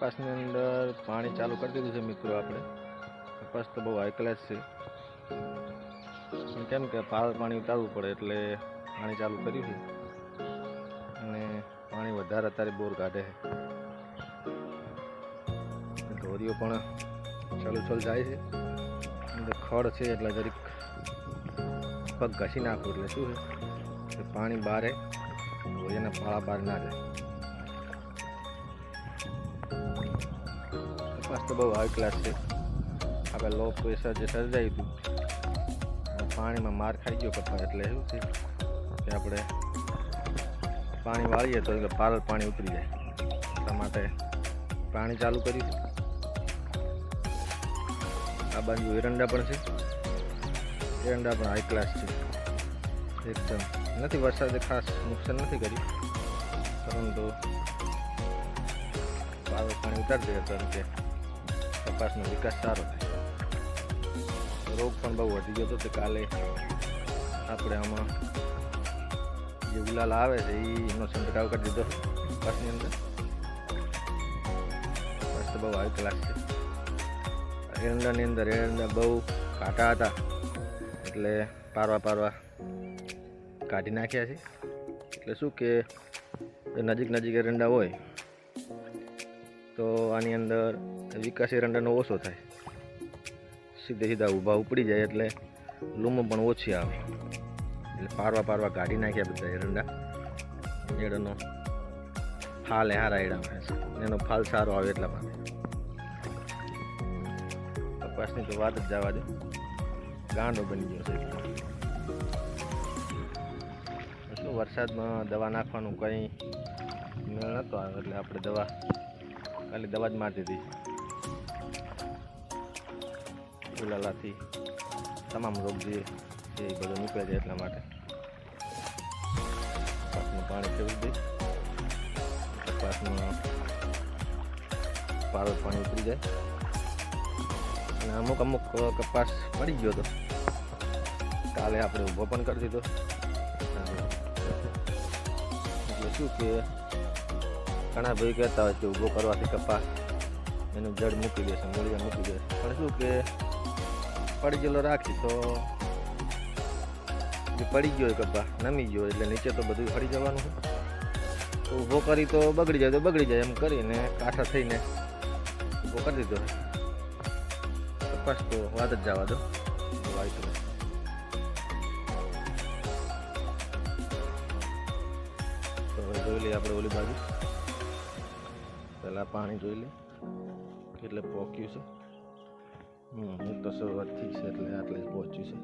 કપાસની અંદર પાણી ચાલુ કરી દીધું છે મિત્રો. આપણે કપાસ તો બહુ હાઈ ક્લાસ છે, કેમ કે પાણી ઉતારવું પડે એટલે પાણી ચાલુ કર્યું છે. અને પાણી વધારે અત્યારે બોર કાઢે છે. ઢોરીઓ પણ ચલુચલ જાય છે. અંદર ખડ છે એટલે જરીક પગ ઘસી નાખવું એટલે શું છે કે પાણી બહારે ઢોરીઓના પાળા બહાર ના જાય. કપાસ તો બહુ હાઈ ક્લાસ છે. આપણે લો પ્રેશર જે સર્જાયું હતું, પાણીમાં માર ખાઈ ગયો કપાસ, એટલે શું છે કે આપણે પાણી વાળીએ તો પારલ પાણી ઉતરી જાય. એટલા માટે પાણી ચાલુ કર્યું છે. આ બાજુ એરંડા પણ છે. એરંડા પણ હાઈ ક્લાસ છે એકદમ. નથી વરસાદે ખાસ નુકસાન નથી કર્યું, પરંતુ પારલ પાણી ઉતારી દે તો કે કપાસનો વિકાસ સારો થાય. રોગ પણ બહુ વધી ગયો હતો તે કાલે આપણે આમાં જે ગુલાલ આવે છે એનો છંટકાવ કરી દીધો કપાસની અંદર. કપાસ તો બહુ હાઈ ક્લાસ છે. એરંડાની અંદર એરંડા બહુ કાંટા હતા એટલે પારવા કાઢી નાખ્યા છે. એટલે શું કે નજીક એરંડા હોય તો આની અંદર વિકાસ એરંડાનો ઓછો થાય, સીધા ઊભા ઉપડી જાય એટલે લૂમો પણ ઓછી આવે. એટલે પારવા કાઢી નાખ્યા બધા એરંડા. એરંડાનો ફાલ હારા એડા આવે છે, એનો ફાલ સારો આવે એટલા માટે. કપાસની તો વાત જ જવા દે, ગાંડો બની ગયો છે. શું વરસાદમાં દવા નાખવાનું કંઈ મેળ નહોતો આવે એટલે આપણે ખાલી દવા જ મારી દીધી. ગુલાલાથી તમામ રોગ જે છે એ બધો નીકળે છે. એટલા માટે કપાસનું પાણી ફેરવી દઈ, કપાસમાં પારદ પાણી ઉતરી જાય. અને અમુક કપાસ પડી ગયો હતો, કાલે આપણે ઊભો પણ કરી દીધો. એટલે શું કે ઘણા ભાઈ કહેતા હોય કે ઊભો કરવાથી કપાસ એનું જડ મૂકી દેશે, મૂળિયા મૂકી દેશે. પણ શું કે પડી ગયેલો રાખી તો જે પડી ગયો હોય કપાસ નમી ગયો એટલે નીચે તો બધું ફરી જવાનું છે. તો ઊભો કરી તો બગડી જાય એમ કરીને કાંઠા થઈને ઊભો કરી દીધો. કપાસ તો વાત જ જવા દો. તો હવે જોઈ લઈએ આપણે ઓલી બાજુ. પહેલાં પાણી જોઈ લે એટલે પહોંચ્યું છે. તો શરૂઆતથી છે એટલે આટલે જ પહોંચ્યું છે.